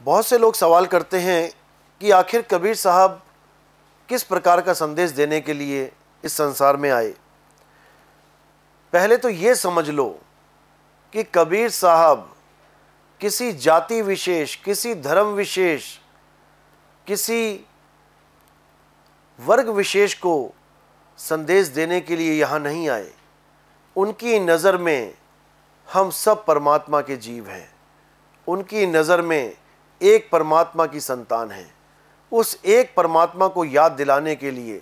बहुत से लोग सवाल करते हैं कि आखिर कबीर साहब किस प्रकार का संदेश देने के लिए इस संसार में आए। पहले तो ये समझ लो कि कबीर साहब किसी जाति विशेष, किसी धर्म विशेष, किसी वर्ग विशेष को संदेश देने के लिए यहाँ नहीं आए। उनकी नज़र में हम सब परमात्मा के जीव हैं। उनकी नज़र में एक परमात्मा की संतान है। उस एक परमात्मा को याद दिलाने के लिए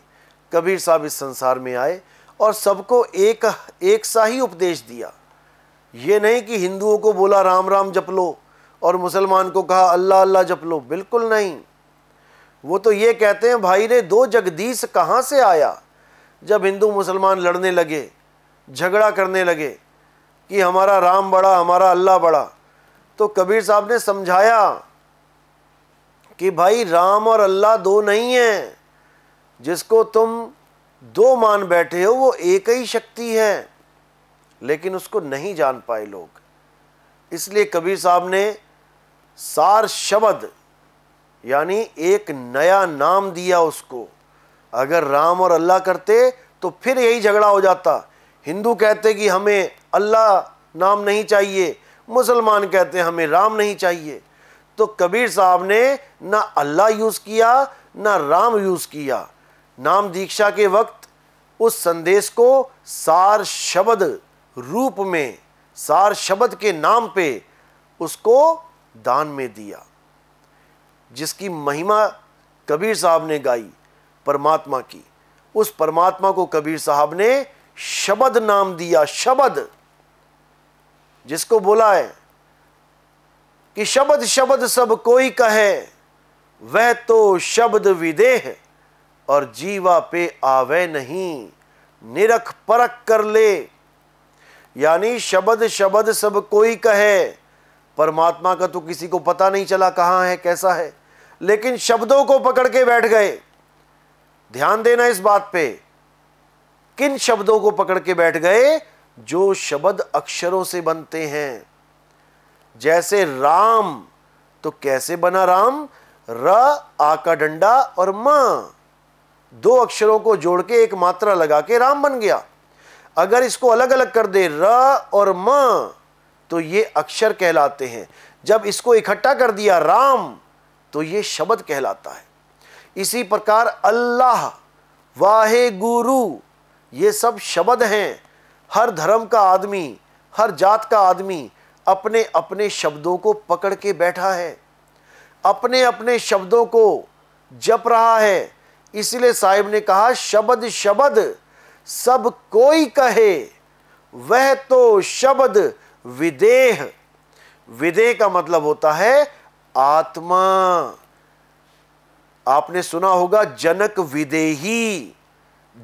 कबीर साहब इस संसार में आए और सबको एक सा ही उपदेश दिया। ये नहीं कि हिंदुओं को बोला राम राम जप लो और मुसलमान को कहा अल्लाह अल्लाह जप लो, बिल्कुल नहीं। वो तो ये कहते हैं भाई रे दो जगदीश कहाँ से आया। जब हिंदू मुसलमान लड़ने लगे, झगड़ा करने लगे कि हमारा राम बड़ा हमारा अल्लाह बड़ा, तो कबीर साहब ने समझाया कि भाई राम और अल्लाह दो नहीं हैं। जिसको तुम दो मान बैठे हो वो एक ही शक्ति है, लेकिन उसको नहीं जान पाए लोग। इसलिए कबीर साहब ने सार शब्द यानी एक नया नाम दिया उसको। अगर राम और अल्लाह करते तो फिर यही झगड़ा हो जाता। हिंदू कहते कि हमें अल्लाह नाम नहीं चाहिए, मुसलमान कहते हमें राम नहीं चाहिए। तो कबीर साहब ने ना अल्लाह यूज़ किया ना राम यूज़ किया। नाम दीक्षा के वक्त उस संदेश को सार शब्द रूप में, सार शब्द के नाम पे उसको दान में दिया, जिसकी महिमा कबीर साहब ने गाई परमात्मा की। उस परमात्मा को कबीर साहब ने शब्द नाम दिया। शब्द जिसको बोला है कि शब्द शब्द सब कोई कहे, वह तो शब्द विदेह और जीवा पे आवे नहीं, निरख परख कर ले। यानी शब्द शब्द सब कोई कहे, परमात्मा का तो किसी को पता नहीं चला कहाँ है कैसा है, लेकिन शब्दों को पकड़ के बैठ गए। ध्यान देना इस बात पे, किन शब्दों को पकड़ के बैठ गए? जो शब्द अक्षरों से बनते हैं। जैसे राम, तो कैसे बना राम? र आ का डंडा और मां, दो अक्षरों को जोड़ के एक मात्रा लगा के राम बन गया। अगर इसको अलग अलग कर दे र और म, तो ये अक्षर कहलाते हैं। जब इसको इकट्ठा कर दिया राम, तो ये शब्द कहलाता है। इसी प्रकार अल्लाह, वाहे गुरु, ये सब शब्द हैं। हर धर्म का आदमी, हर जात का आदमी अपने अपने शब्दों को पकड़ के बैठा है, अपने अपने शब्दों को जप रहा है। इसलिए साहिब ने कहा शब्द शब्द सब कोई कहे, वह तो शब्द विदेह। विदेह का मतलब होता है आत्मा। आपने सुना होगा जनक विदेही।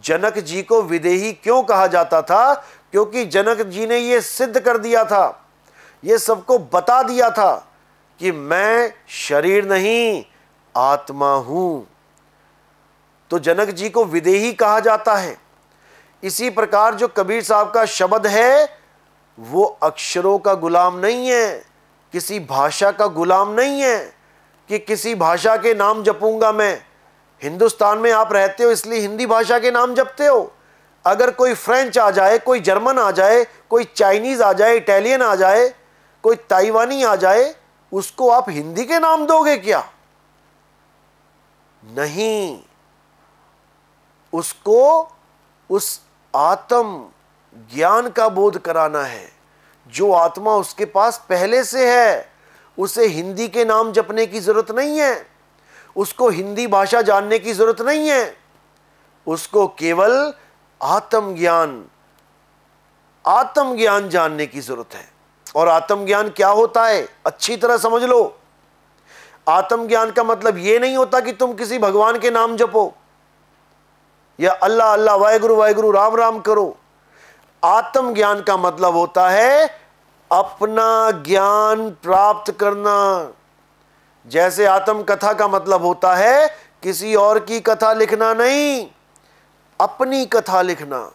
जनक जी को विदेही क्यों कहा जाता था? क्योंकि जनक जी ने यह सिद्ध कर दिया था, यह सबको बता दिया था कि मैं शरीर नहीं आत्मा हूं। तो जनक जी को विदेही कहा जाता है। इसी प्रकार जो कबीर साहब का शब्द है वो अक्षरों का गुलाम नहीं है, किसी भाषा का गुलाम नहीं है कि किसी भाषा के नाम जपूंगा मैं। हिंदुस्तान में आप रहते हो इसलिए हिंदी भाषा के नाम जपते हो। अगर कोई फ्रेंच आ जाए, कोई जर्मन आ जाए, कोई चाइनीज आ जाए, इटालियन आ जाए, कोई ताइवानी आ जाए, उसको आप हिंदी के नाम दोगे क्या? नहीं, उसको उस आत्म ज्ञान का बोध कराना है। जो आत्मा उसके पास पहले से है, उसे हिंदी के नाम जपने की जरूरत नहीं है, उसको हिंदी भाषा जानने की जरूरत नहीं है। उसको केवल आत्मज्ञान जानने की जरूरत है। और आत्मज्ञान क्या होता है अच्छी तरह समझ लो। आत्मज्ञान का मतलब यह नहीं होता कि तुम किसी भगवान के नाम जपो या अल्लाह अल्लाह वाहेगुरु वाहेगुरु राम राम करो। आत्मज्ञान का मतलब होता है अपना ज्ञान प्राप्त करना। जैसे आत्म कथा का मतलब होता है किसी और की कथा लिखना नहीं, अपनी कथा लिखना।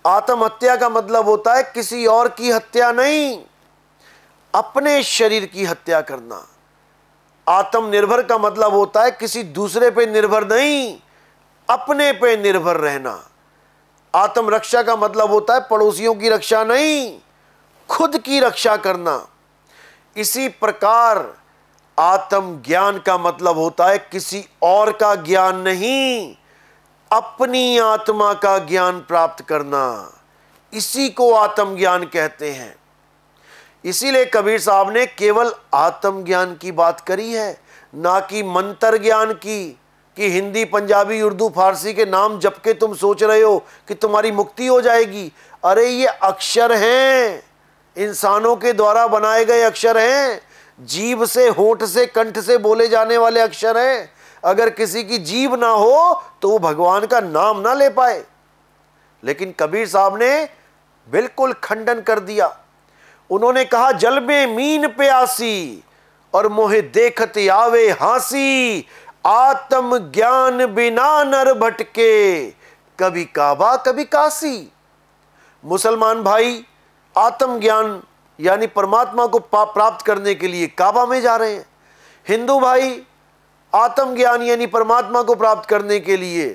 आत्महत्या का मतलब होता है किसी और की हत्या नहीं, अपने शरीर की हत्या करना। आत्मनिर्भर का मतलब होता है किसी दूसरे पे निर्भर नहीं, अपने पे निर्भर रहना। आत्मरक्षा का मतलब होता है पड़ोसियों की रक्षा नहीं, खुद की रक्षा करना। इसी प्रकार आत्मज्ञान का मतलब होता है किसी और का ज्ञान नहीं, अपनी आत्मा का ज्ञान प्राप्त करना। इसी को आत्मज्ञान कहते हैं। इसीलिए कबीर साहब ने केवल आत्मज्ञान की बात करी है, ना कि मंत्र ज्ञान की, कि हिंदी पंजाबी उर्दू फारसी के नाम जप के तुम सोच रहे हो कि तुम्हारी मुक्ति हो जाएगी। अरे ये अक्षर हैं, इंसानों के द्वारा बनाए गए अक्षर हैं, जीभ से, होंठ से, कंठ से बोले जाने वाले अक्षर हैं। अगर किसी की जीभ ना हो तो वो भगवान का नाम ना ले पाए। लेकिन कबीर साहब ने बिल्कुल खंडन कर दिया। उन्होंने कहा, जल में मीन प्यासी और मोहे देखत आवे हासी, आत्म ज्ञान बिना नर भटके, कभी काबा कभी काशी। मुसलमान भाई आत्म ज्ञान यानी परमात्मा को प्राप्त करने के लिए काबा में जा रहे हैं। हिंदू भाई आत्म ज्ञान यानी परमात्मा को प्राप्त करने के लिए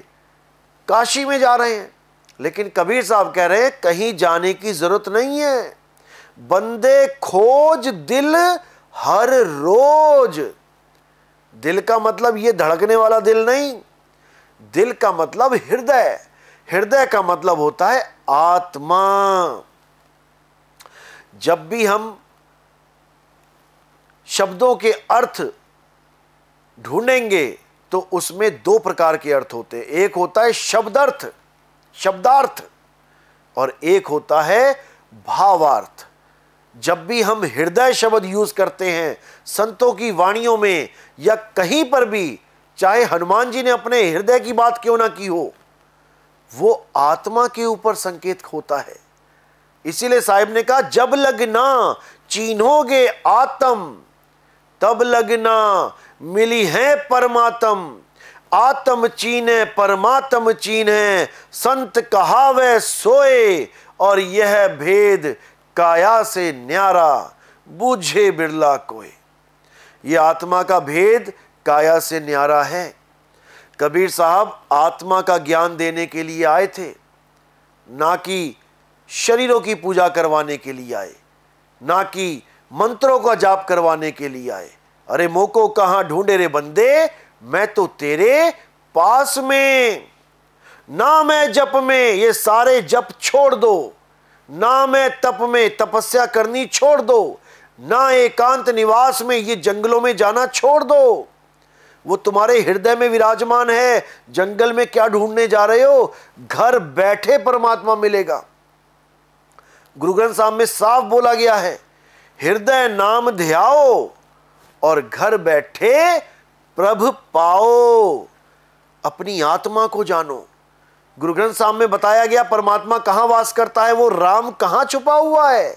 काशी में जा रहे हैं। लेकिन कबीर साहब कह रहे हैं कहीं जाने की जरूरत नहीं है, बंदे खोज दिल हर रोज। दिल का मतलब ये धड़कने वाला दिल नहीं, दिल का मतलब हृदय, हृदय का मतलब होता है आत्मा। जब भी हम शब्दों के अर्थ ढूंढेंगे तो उसमें दो प्रकार के अर्थ होते हैं। एक होता है शब्दार्थ, शब्दार्थ, और एक होता है भावार्थ। जब भी हम हृदय शब्द यूज करते हैं संतों की वाणियों में या कहीं पर भी, चाहे हनुमान जी ने अपने हृदय की बात क्यों ना की हो, वो आत्मा के ऊपर संकेत होता है। इसीलिए साहिब ने कहा, जब लगना चीन्होगे आत्म, तब लगना मिली है परमात्म। आत्म चीने परमात्म चीने, संत कहावे सोए, और यह भेद काया से न्यारा, बूझे बिरला कोई। यह आत्मा का भेद काया से न्यारा है। कबीर साहब आत्मा का ज्ञान देने के लिए आए थे, ना कि शरीरों की पूजा करवाने के लिए आए, ना कि मंत्रों का जाप करवाने के लिए आए। अरे मोको कहां ढूंढे रे बंदे, मैं तो तेरे पास में। ना मैं जप में, ये सारे जप छोड़ दो। ना मैं तप में, तपस्या करनी छोड़ दो। ना एकांत निवास में, ये जंगलों में जाना छोड़ दो। वो तुम्हारे हृदय में विराजमान है। जंगल में क्या ढूंढने जा रहे हो? घर बैठे परमात्मा मिलेगा। गुरु ग्रंथ साहब में साफ बोला गया है, हृदय नाम ध्याओ और घर बैठे प्रभु पाओ। अपनी आत्मा को जानो। गुरु ग्रंथ साहब में बताया गया परमात्मा कहां वास करता है, वो राम कहां छुपा हुआ है।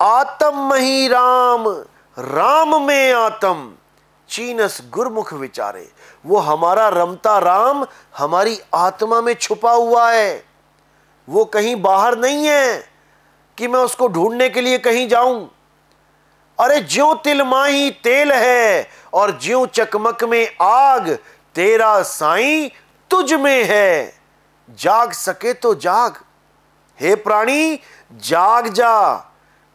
आत्म ही राम, राम में आत्म, चीनस गुरमुख विचारे। वो हमारा रमता राम हमारी आत्मा में छुपा हुआ है। वो कहीं बाहर नहीं है कि मैं उसको ढूंढने के लिए कहीं जाऊं। अरे ज्यों तिल माही तेल है और ज्यों चकमक में आग, तेरा साईं तुझ में है। जाग सके तो जाग, हे प्राणी जाग जा।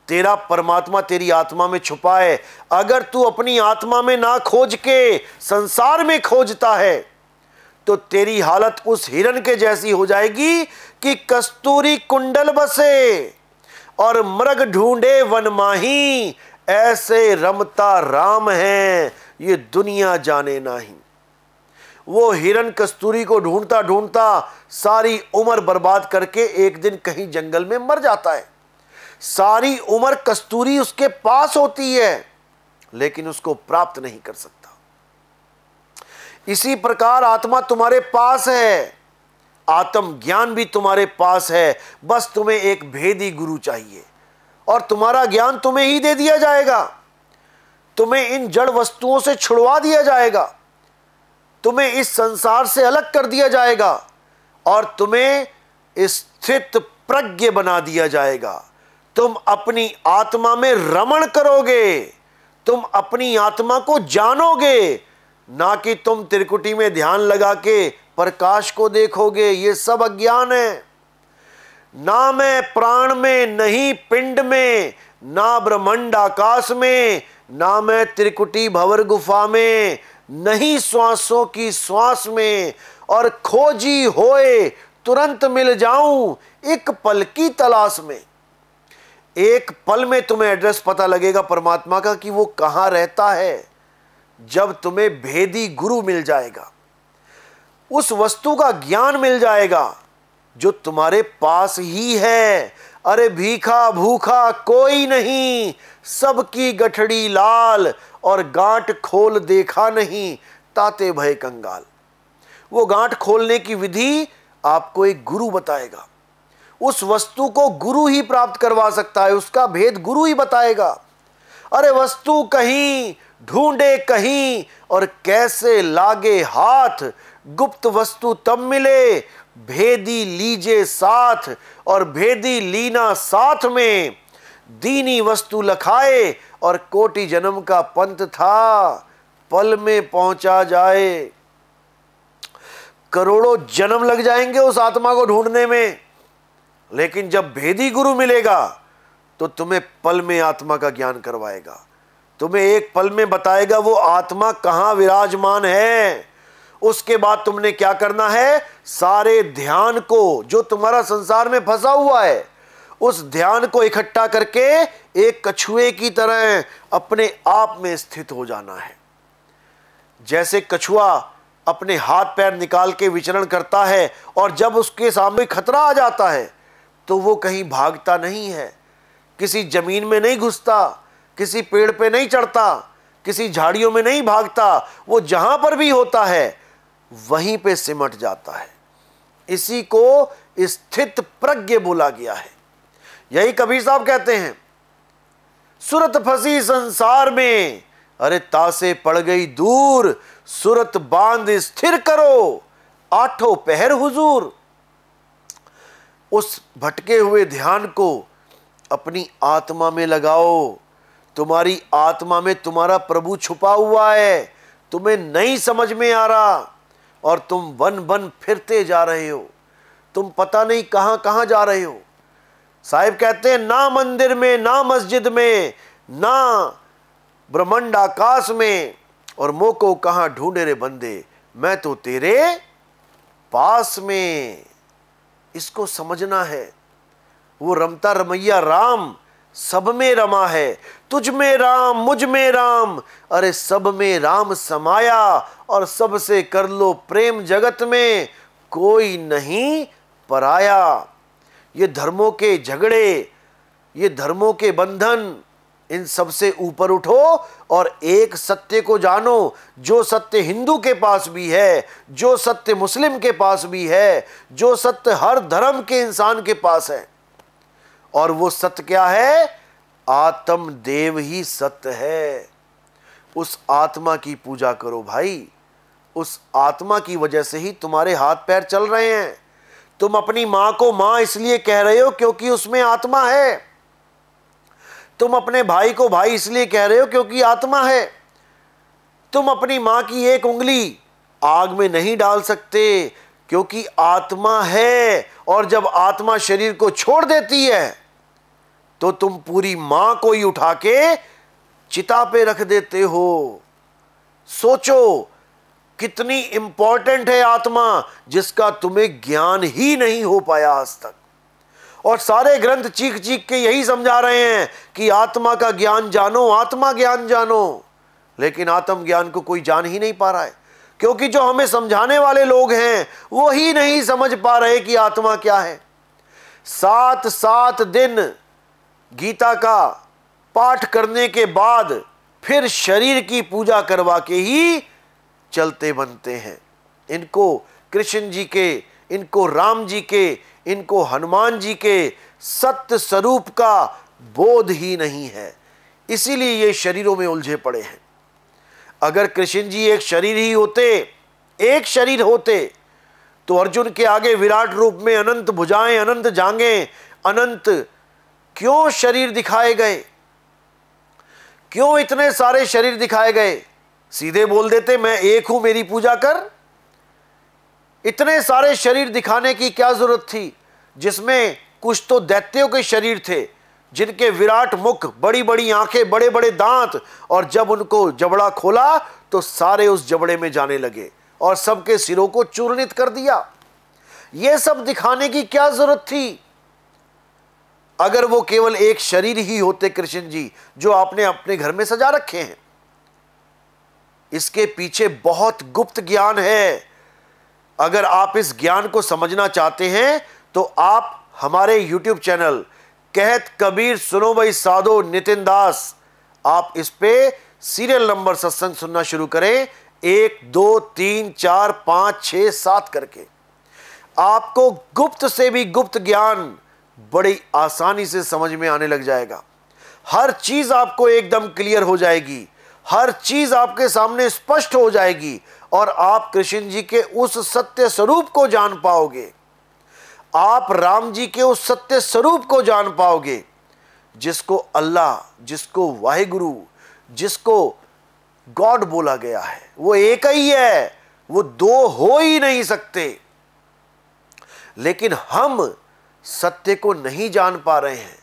तेरा परमात्मा तेरी आत्मा में छुपा है। अगर तू अपनी आत्मा में ना खोज के संसार में खोजता है तो तेरी हालत उस हिरन के जैसी हो जाएगी कि कस्तूरी कुंडल बसे और मृग ढूंढे वन माही। ऐसे रमता राम है ये दुनिया जाने नहीं। वो हिरन कस्तूरी को ढूंढता ढूंढता सारी उम्र बर्बाद करके एक दिन कहीं जंगल में मर जाता है। सारी उम्र कस्तूरी उसके पास होती है लेकिन उसको प्राप्त नहीं कर सकता। इसी प्रकार आत्मा तुम्हारे पास है, आत्म ज्ञान भी तुम्हारे पास है। बस तुम्हें एक भेदी गुरु चाहिए और तुम्हारा ज्ञान तुम्हें ही दे दिया जाएगा। तुम्हें इन जड़ वस्तुओं से छुड़वा दिया जाएगा, तुम्हें इस संसार से अलग कर दिया जाएगा और तुम्हें स्थित प्रज्ञ बना दिया जाएगा। तुम अपनी आत्मा में रमण करोगे, तुम अपनी आत्मा को जानोगे, ना कि तुम त्रिकुटी में ध्यान लगा के प्रकाश को देखोगे। ये सब अज्ञान है। ना मैं प्राण में, नहीं पिंड में, ना ब्रह्मांड आकाश में, ना मैं त्रिकुटी भंवर गुफा में, नहीं श्वासों की श्वास में, और खोजी होए तुरंत मिल जाऊं एक पल की तलाश में। एक पल में तुम्हें एड्रेस पता लगेगा परमात्मा का कि वो कहां रहता है, जब तुम्हें भेदी गुरु मिल जाएगा, उस वस्तु का ज्ञान मिल जाएगा जो तुम्हारे पास ही है। अरे भीखा भूखा कोई नहीं, सबकी गठड़ी लाल, और गांठ खोल देखा नहीं ताते भय कंगाल। वो गांठ खोलने की विधि आपको एक गुरु बताएगा। उस वस्तु को गुरु ही प्राप्त करवा सकता है, उसका भेद गुरु ही बताएगा। अरे वस्तु कहीं ढूंढे कहीं, और कैसे लागे हाथ, गुप्त वस्तु तब मिले, भेदी लीजे साथ, और भेदी लीना साथ में। दीनी वस्तु लखाए, और कोटि जन्म का पंथ था, पल में पहुंचा जाए। करोड़ों जन्म लग जाएंगे उस आत्मा को ढूंढने में, लेकिन जब भेदी गुरु मिलेगा तो तुम्हें पल में आत्मा का ज्ञान करवाएगा, तुम्हें एक पल में बताएगा वो आत्मा कहां विराजमान है। उसके बाद तुमने क्या करना है, सारे ध्यान को, जो तुम्हारा संसार में फंसा हुआ है, उस ध्यान को इकट्ठा करके एक कछुए की तरह अपने आप में स्थित हो जाना है। जैसे कछुआ अपने हाथ पैर निकाल के विचरण करता है, और जब उसके सामने खतरा आ जाता है तो वो कहीं भागता नहीं है, किसी जमीन में नहीं घुसता, किसी पेड़ पे नहीं चढ़ता, किसी झाड़ियों में नहीं भागता, वो जहां पर भी होता है वहीं पे सिमट जाता है। इसी को स्थित प्रज्ञ बोला गया है। यही कबीर साहब कहते हैं, सूरत फंसी संसार में, अरे तासे पड़ गई दूर, सूरत बांध स्थिर करो, आठों पहर हुजूर। उस भटके हुए ध्यान को अपनी आत्मा में लगाओ। तुम्हारी आत्मा में तुम्हारा प्रभु छुपा हुआ है, तुम्हें नहीं समझ में आ रहा, और तुम वन वन फिरते जा रहे हो, तुम पता नहीं कहां कहां जा रहे हो। साहिब कहते हैं, ना मंदिर में, ना मस्जिद में, ना ब्रह्मांड आकाश में, और मोको कहां ढूंढे रे बंदे, मैं तो तेरे पास में। इसको समझना है। वो रमता रमैया राम सब में रमा है, तुझ में राम मुझ में राम, अरे सब में राम समाया, और सबसे कर लो प्रेम, जगत में कोई नहीं पराया। ये धर्मों के झगड़े, ये धर्मों के बंधन, इन सब से ऊपर उठो और एक सत्य को जानो, जो सत्य हिंदू के पास भी है, जो सत्य मुस्लिम के पास भी है, जो सत्य हर धर्म के इंसान के पास है। और वो सत्य क्या है? आत्म देव ही सत्य है। उस आत्मा की पूजा करो भाई। उस आत्मा की वजह से ही तुम्हारे हाथ पैर चल रहे हैं। तुम अपनी मां को मां इसलिए कह रहे हो क्योंकि उसमें आत्मा है। तुम अपने भाई को भाई इसलिए कह रहे हो क्योंकि आत्मा है। तुम अपनी मां की एक उंगली आग में नहीं डाल सकते क्योंकि आत्मा है। और जब आत्मा शरीर को छोड़ देती है तो तुम पूरी मां को ही उठा के चिता पे रख देते हो। सोचो कितनी इंपॉर्टेंट है आत्मा, जिसका तुम्हें ज्ञान ही नहीं हो पाया आज तक। और सारे ग्रंथ चीख चीख के यही समझा रहे हैं कि आत्मा का ज्ञान जानो, आत्मा ज्ञान जानो। लेकिन आत्म ज्ञान को कोई जान ही नहीं पा रहा है, क्योंकि जो हमें समझाने वाले लोग हैं वो ही नहीं समझ पा रहे कि आत्मा क्या है। 7 दिन गीता का पाठ करने के बाद फिर शरीर की पूजा करवा के ही चलते बनते हैं। इनको कृष्ण जी के, इनको राम जी के, इनको हनुमान जी के सत्य स्वरूप का बोध ही नहीं है, इसीलिए ये शरीरों में उलझे पड़े हैं। अगर कृष्ण जी एक शरीर ही होते, एक शरीर होते, तो अर्जुन के आगे विराट रूप में अनंत भुजाएं, अनंत जांघें, अनंत क्यों शरीर दिखाए गए? क्यों इतने सारे शरीर दिखाए गए? सीधे बोल देते मैं एक हूं, मेरी पूजा कर। इतने सारे शरीर दिखाने की क्या जरूरत थी, जिसमें कुछ तो दैत्यों के शरीर थे, जिनके विराट मुख, बड़ी बड़ी आंखें, बड़े बड़े दांत, और जब उनको जबड़ा खोला तो सारे उस जबड़े में जाने लगे और सबके सिरों को चूर्णित कर दिया। यह सब दिखाने की क्या जरूरत थी? अगर वो केवल एक शरीर ही होते कृष्ण जी, जो आपने अपने घर में सजा रखे हैं। इसके पीछे बहुत गुप्त ज्ञान है। अगर आप इस ज्ञान को समझना चाहते हैं तो आप हमारे YouTube चैनल कहत कबीर सुनो भाई साधो नितिन दास, आप इस पे सीरियल नंबर सत्संग सुनना शुरू करें, 1 2 3 4 5 6 7 करके। आपको गुप्त से भी गुप्त ज्ञान बड़ी आसानी से समझ में आने लग जाएगा। हर चीज आपको एकदम क्लियर हो जाएगी, हर चीज आपके सामने स्पष्ट हो जाएगी और आप कृष्ण जी के उस सत्य स्वरूप को जान पाओगे। आप राम जी के उस सत्य स्वरूप को जान पाओगे, जिसको अल्लाह, जिसको वाहिगुरु, जिसको गॉड बोला गया है। वो एक ही है, वो दो हो ही नहीं सकते। लेकिन हम सत्य को नहीं जान पा रहे हैं।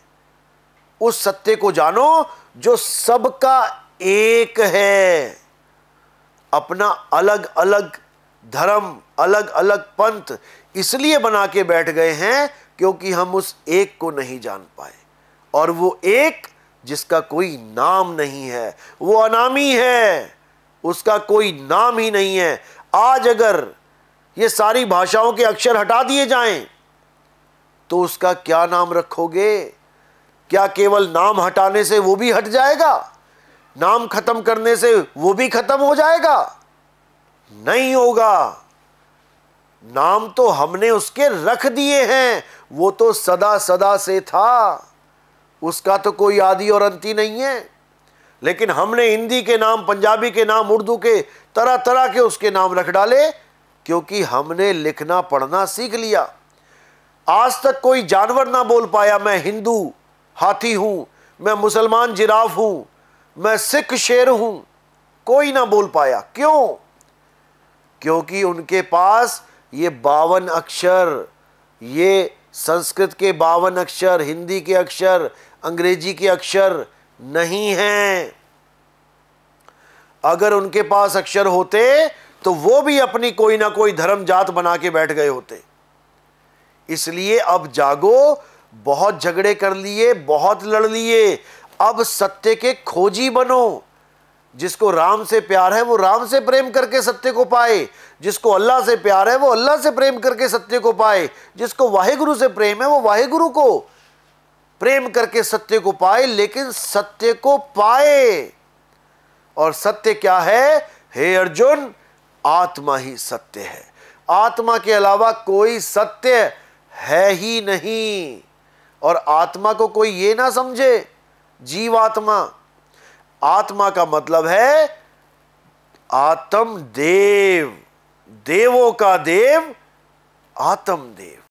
उस सत्य को जानो जो सबका एक है। अपना अलग अलग धर्म, अलग अलग पंथ इसलिए बना के बैठ गए हैं क्योंकि हम उस एक को नहीं जान पाए। और वो एक जिसका कोई नाम नहीं है, वो अनामी है, उसका कोई नाम ही नहीं है। आज अगर ये सारी भाषाओं के अक्षर हटा दिए जाएं तो उसका क्या नाम रखोगे? क्या केवल नाम हटाने से वो भी हट जाएगा? नाम खत्म करने से वो भी खत्म हो जाएगा? नहीं होगा। नाम तो हमने उसके रख दिए हैं, वो तो सदा सदा से था, उसका तो कोई आदि और अंत नहीं है। लेकिन हमने हिंदी के नाम, पंजाबी के नाम, उर्दू के तरह तरह के उसके नाम रख डाले, क्योंकि हमने लिखना पढ़ना सीख लिया। आज तक कोई जानवर ना बोल पाया मैं हिंदू हाथी हूं, मैं मुसलमान जिराफ हूं, मैं सिख शेर हूं। कोई ना बोल पाया। क्यों? क्योंकि उनके पास ये 52 अक्षर, ये संस्कृत के 52 अक्षर, हिंदी के अक्षर, अंग्रेजी के अक्षर नहीं हैं। अगर उनके पास अक्षर होते तो वो भी अपनी कोई ना कोई धर्म जात बना के बैठ गए होते। इसलिए अब जागो। बहुत झगड़े कर लिए, बहुत लड़ लिए, अब सत्य के खोजी बनो। जिसको राम से प्यार है वो राम से प्रेम करके सत्य को पाए, जिसको अल्लाह से प्यार है वो अल्लाह से प्रेम करके सत्य को पाए, जिसको वाहिगुरु से प्रेम है वो वाहिगुरु को प्रेम करके सत्य को पाए, लेकिन सत्य को पाए। और सत्य क्या है? हे अर्जुन, आत्मा ही सत्य है। आत्मा के अलावा कोई सत्य है ही नहीं। और आत्मा को कोई ये ना समझे जीवात्मा। आत्मा का मतलब है आत्म देव, देवों का देव, आत्म देव।